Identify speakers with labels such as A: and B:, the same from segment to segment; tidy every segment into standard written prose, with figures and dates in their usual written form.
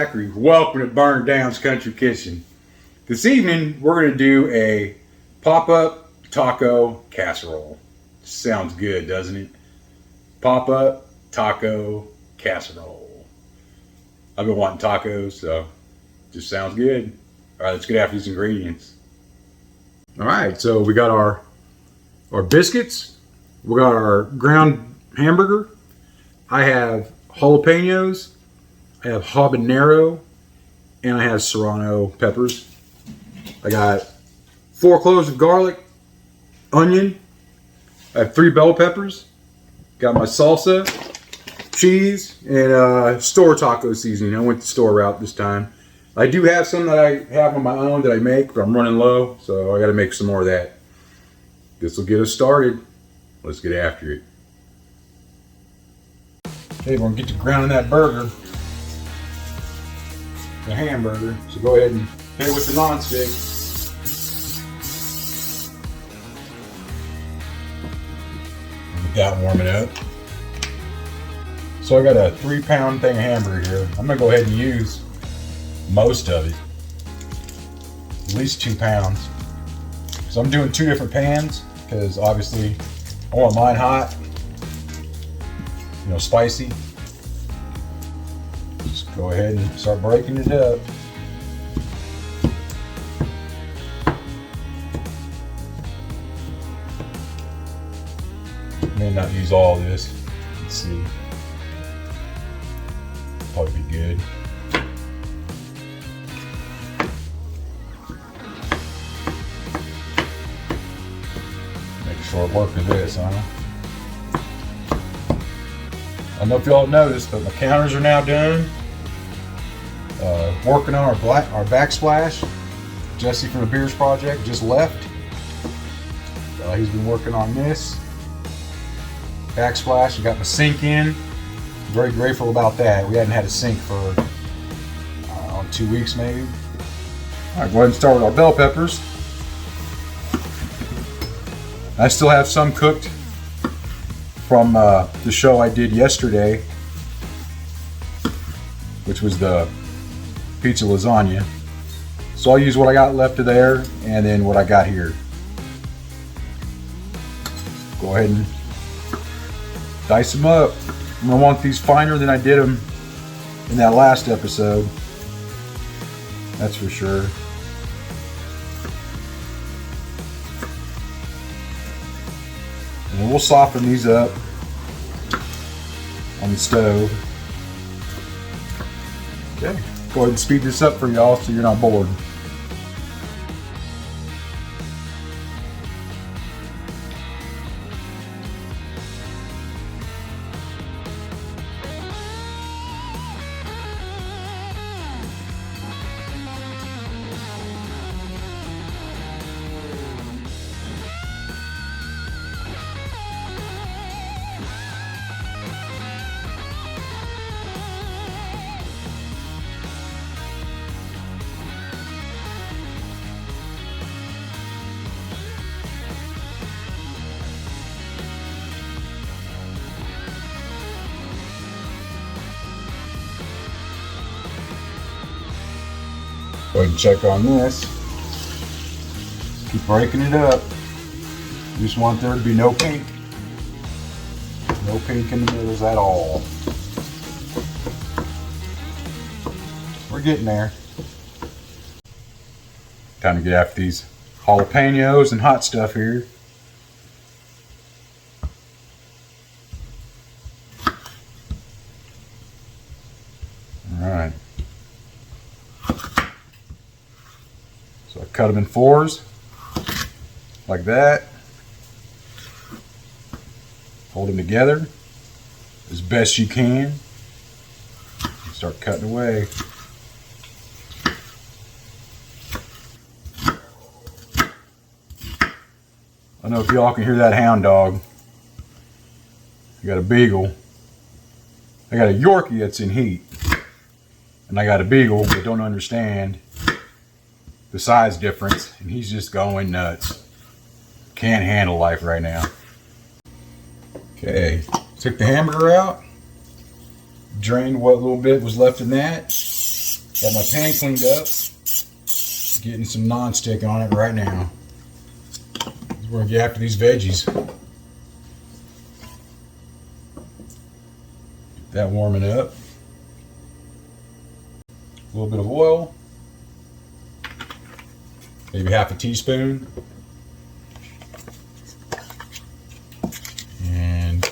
A: Zachary. Welcome to Burn Down's Country Kitchen. This evening, we're going to do a pop-up taco casserole. Sounds good, doesn't it? Pop-up taco casserole. I've been wanting tacos, so just sounds good. All right, let's get after these ingredients. All right, so we got our biscuits. We got our ground hamburger. I have jalapenos. I have habanero, and I have serrano peppers. I got 4 cloves of garlic, onion. I have 3 bell peppers. Got my salsa, cheese, and store taco seasoning. I went the store route this time. I do have some that I have on my own that I make, but I'm running low, so I got to make some more of that. This will get us started. Let's get after it. Okay, we're going to get to grounding that burger. The hamburger. So go ahead and hit it with the nonstick. Get that warming up. So I got a 3-pound thing of hamburger here. I'm gonna go ahead and use most of it. At least 2 pounds. So I'm doing 2 different pans because obviously I want mine hot, spicy. Just go ahead and start breaking it up. May not use all of this. Let's see. Probably be good. Make sure I work with this, huh? I don't know if y'all noticed, but my counters are now done. Working on our backsplash. Jesse from the Beers Project just left. He's been working on this backsplash. I got my sink in. Very grateful about that. We hadn't had a sink for 2 weeks maybe. All right, go ahead and start with our bell peppers. I still have some cooked from the show I did yesterday, which was the pizza lasagna. So I'll use what I got left of there and then what I got here. Go ahead and dice them up. I'm gonna want these finer than I did them in that last episode. That's for sure. And then we'll soften these up on the stove. Okay, go ahead and speed this up for y'all so you're not bored. Go ahead and check on this. Keep breaking it up. You just want there to be no pink. No pink in the middles at all. We're getting there. Time to get after these jalapenos and hot stuff here. All right. So I cut them in 4s, like that. Hold them together as best you can. Start cutting away. I don't know if y'all can hear that hound dog. I got a beagle. I got a Yorkie that's in heat. And I got a beagle that don't understand the size difference, and he's just going nuts. Can't handle life right now. Okay, took the hamburger out, drained what little bit was left in that. Got my pan cleaned up. Getting some non-stick on it right now. We're gonna get after these veggies. Get that warming up. A little bit of oil. Maybe half a teaspoon. And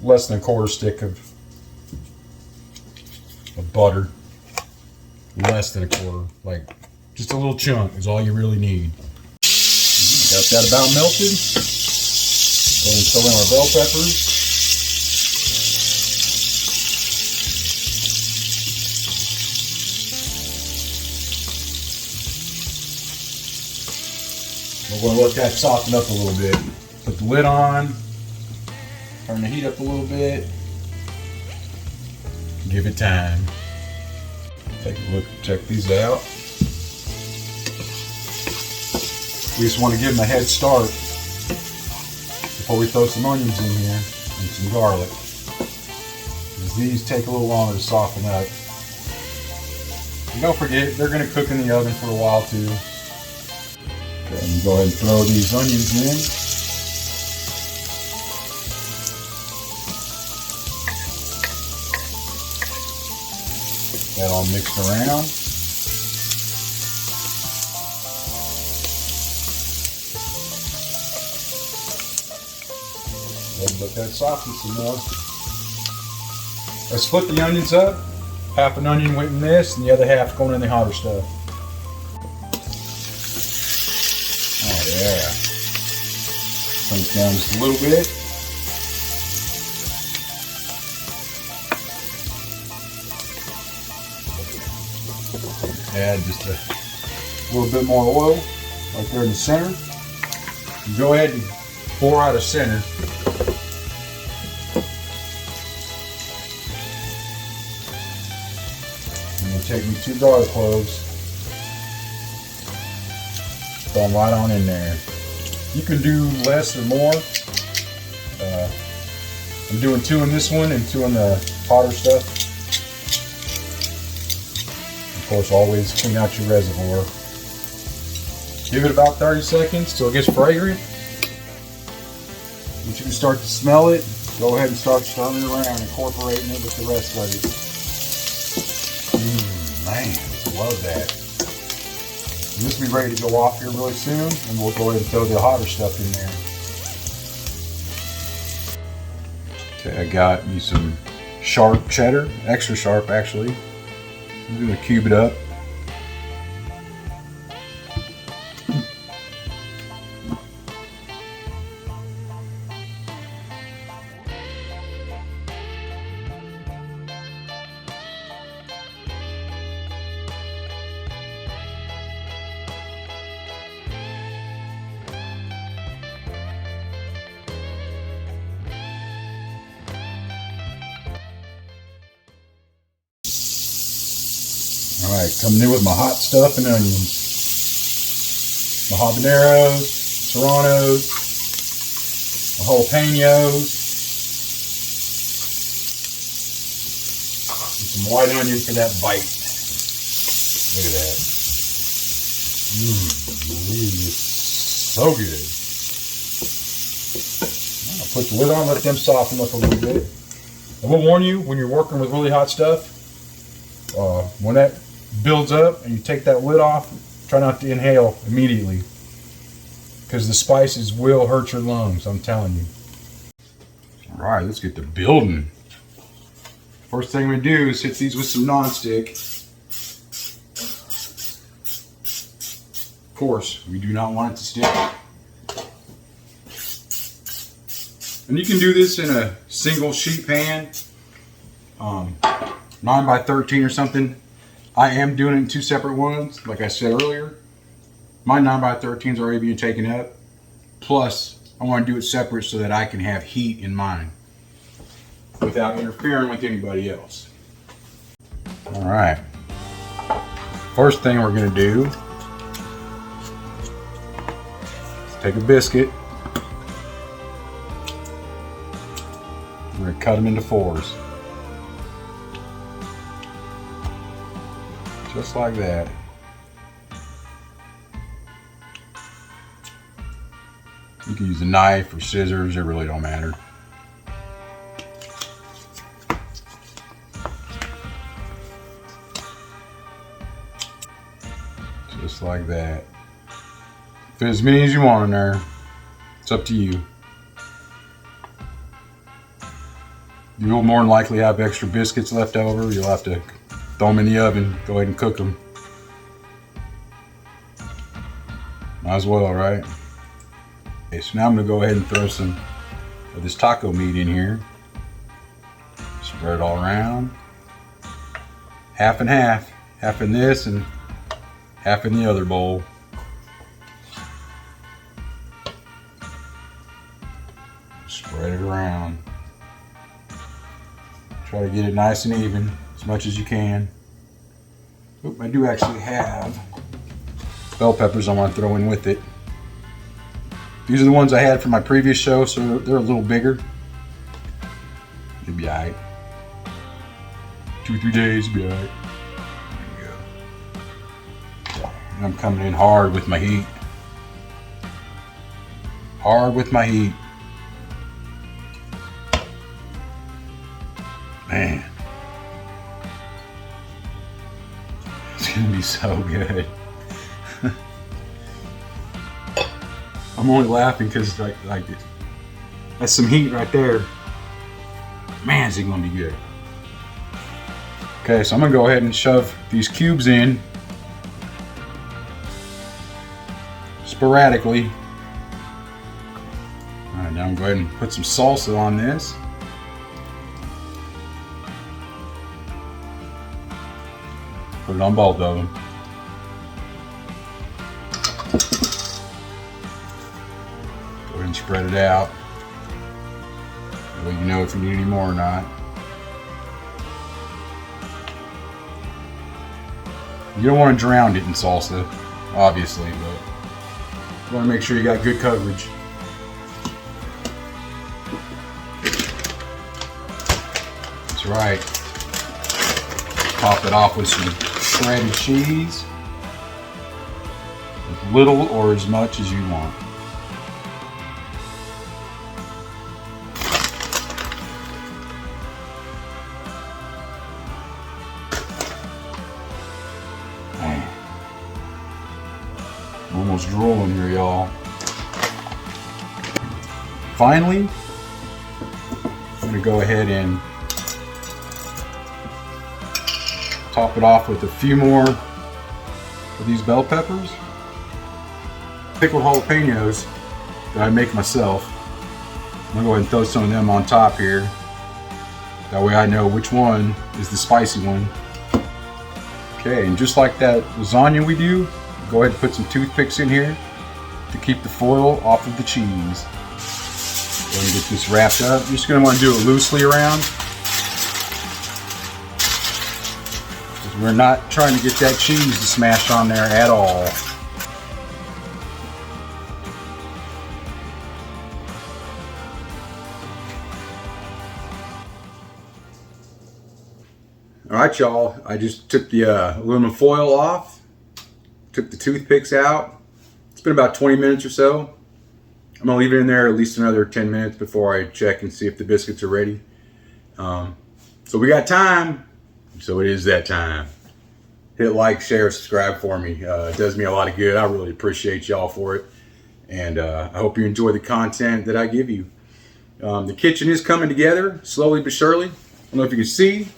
A: less than a quarter stick of butter. Less than a quarter, like just a little chunk is all you really need. Got that about melted. Go ahead and throw in our bell peppers. We're going to let that soften up a little bit. Put the lid on. Turn the heat up a little bit. Give it time. Take a look, check these out. We just want to give them a head start before we throw some onions in here and some garlic. Because these take a little longer to soften up. And don't forget, they're going to cook in the oven for a while too. Okay, and go ahead and throw these onions in. That all mixed around. Let that soften some more. I split the onions up. Half an onion went in this, and the other half going in the hotter stuff. Oh yeah. Turn it down just a little bit. Add just a little bit more oil right there in the center. Go ahead and pour out of center. I'm going to take me 2 garlic cloves. Throw them right on in there. You can do less or more. I'm doing 2 in this one and 2 in the hotter stuff. Of course, always clean out your reservoir. Give it about 30 seconds till it gets fragrant. Once you can start to smell it, go ahead and start stirring it around, incorporating it with the rest of it. Man, love that. And this will be ready to go off here really soon, and we'll go ahead and throw the hotter stuff in there. Okay, I got me some sharp cheddar, extra sharp actually. I'm going to cube it up. Alright, coming in with my hot stuff and onions. My habaneros, serranos, my jalapenos, and some white onion for that bite. Look at that. So good. I'll put the lid on, let them soften up a little bit. I will warn you, when you're working with really hot stuff, when that builds up and you take that lid off, try not to inhale immediately, because the spices will hurt your lungs, I'm telling you. Alright, let's get to building. First thing we do is hit these with some non-stick. Of course, we do not want it to stick. And you can do this in a single sheet pan, 9 by 13 or something. I am doing it in 2 separate ones, like I said earlier. My 9 by 13s are already being taken up. Plus, I want to do it separate so that I can have heat in mine without interfering with anybody else. All right. First thing we're going to do is take a biscuit. We're We're gonna cut them into 4s. Just like that. You can use a knife or scissors, it really don't matter. Just like that. Fit as many as you want in there. It's up to you. You'll more than likely have extra biscuits left over. You'll have to throw them in the oven. Go ahead and cook them. Might as well, right? Okay, so now I'm going to go ahead and throw some of this taco meat in here. Spread it all around. Half and half. Half in this and half in the other bowl. Spread it around. Try to get it nice and even as much as you can. Oop, I do actually have bell peppers I want to throw in with it. These are the ones I had from my previous show, so they're a little bigger. You'll be alright. 2-3 days, you'll be alright. There we go. And I'm coming in hard with my heat. Hard with my heat. Man. It's gonna be so good. I'm only laughing because like that's some heat right there. Man, is it gonna be good. Okay, so I'm gonna go ahead and shove these cubes in sporadically. All right, now I'm going to go ahead and put some salsa on this. Put it on both of them. Go ahead and spread it out. That way you know if you need any more or not. You don't want to drown it in salsa, obviously, but you want to make sure you got good coverage. That's right. Top it off with some shredded cheese. As little or as much as you want. Man. I'm almost drooling here, y'all. Finally, I'm going to go ahead and top it off with a few more of these bell peppers. Pickled jalapenos that I make myself. I'm going to go ahead and throw some of them on top here. That way I know which one is the spicy one. Okay, and just like that lasagna we do, go ahead and put some toothpicks in here to keep the foil off of the cheese. Go ahead and get this wrapped up. You're just going to want to do it loosely around. We're not trying to get that cheese to smash on there at all. Alright, y'all, I just took the aluminum foil off, took the toothpicks out. It's been about 20 minutes or so. I'm going to leave it in there at least another 10 minutes before I check and see if the biscuits are ready. So we got time. So it is that time. Hit like, share, subscribe for me. It does me a lot of good. I really appreciate y'all for it. And I hope you enjoy the content that I give you. The kitchen is coming together, slowly but surely. I don't know if you can see.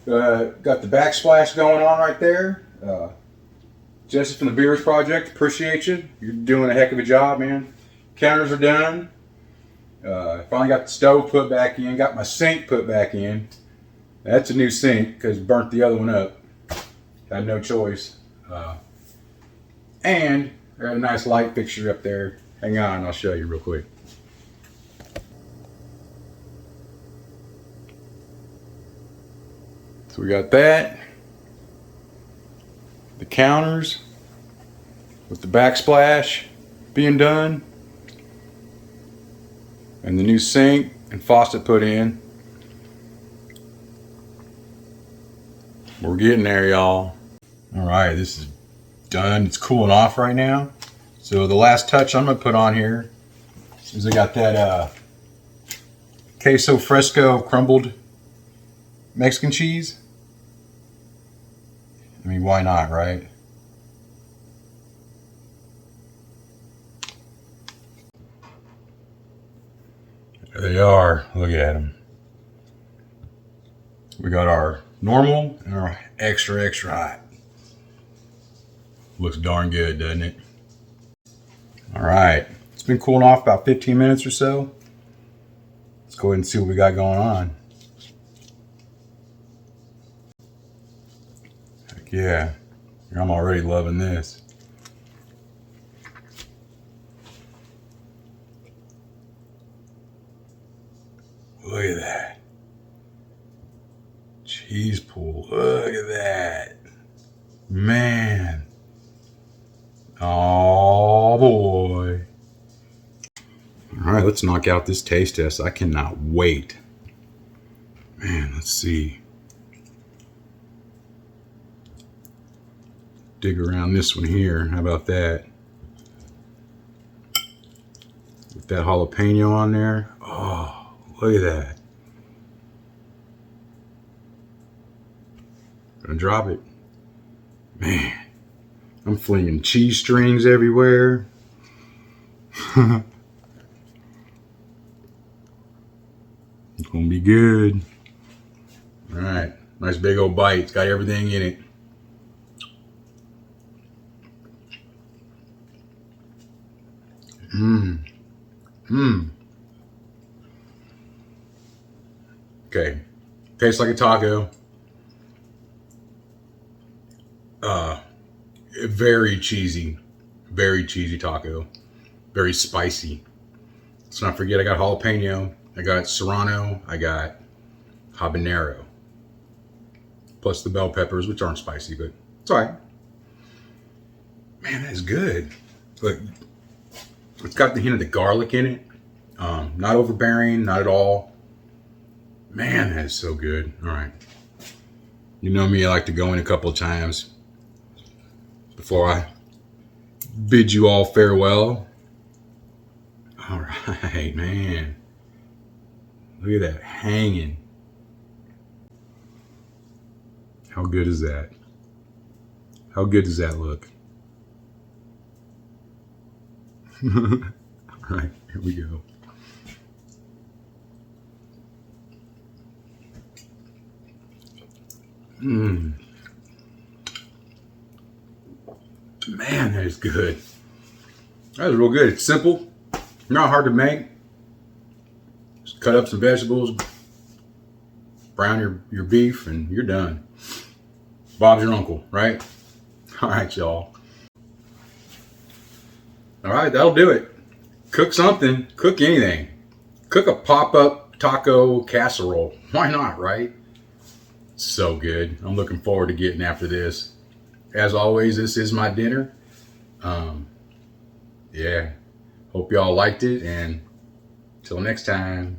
A: Got the backsplash going on right there. Jesse from the Beers Project, appreciate you. You're doing a heck of a job, man. Counters are done. Finally got the stove put back in. Got my sink put back in. That's a new sink because burnt the other one up. Had no choice. And I got a nice light fixture up there. Hang on, I'll show you real quick. So we got that. The counters with the backsplash being done. And the new sink and faucet put in. We're getting there, y'all. All right, this is done. It's cooling off right now. So the last touch I'm gonna put on here is I got that queso fresco crumbled Mexican cheese. I mean, why not, right? There they are. Look at them. We got our normal and our extra, extra hot. Looks darn good, doesn't it? All right. It's been cooling off about 15 minutes or so. Let's go ahead and see what we got going on. Heck yeah. I'm already loving this. Look at that. Cheese pool. Look at that. Man. Oh boy. All right, let's knock out this taste test. I cannot wait. Man, let's see. Dig around this one here. How about that? With that jalapeno on there. Oh, look at that. Gonna drop it. Man, I'm flinging cheese strings everywhere. It's gonna be good. All right, nice big old bite. It's got everything in it. Mmm. Mmm. Okay. Tastes like a taco. Very cheesy. Very cheesy taco. Very spicy. Let's not forget I got jalapeno. I got serrano. I got habanero. Plus the bell peppers, which aren't spicy, but it's all right. Man, that's good. Look, it's got the hint of the garlic in it. Not overbearing, not at all. Man, that is so good. All right. You know me, I like to go in a couple of times before I bid you all farewell. All right, man. Look at that hanging. How good is that? How good does that look? All right, here we go. Mmm. Man, that is good. That is real good. It's simple, not hard to make. Just cut up some vegetables, brown your beef, and you're done. Bob's your uncle, right? All right, y'all. All right, that'll do it. Cook something. Cook anything. Cook a pop-up taco casserole. Why not, right? So good. I'm looking forward to getting after this. As always, this is my dinner. Yeah. Hope y'all liked it, and till next time.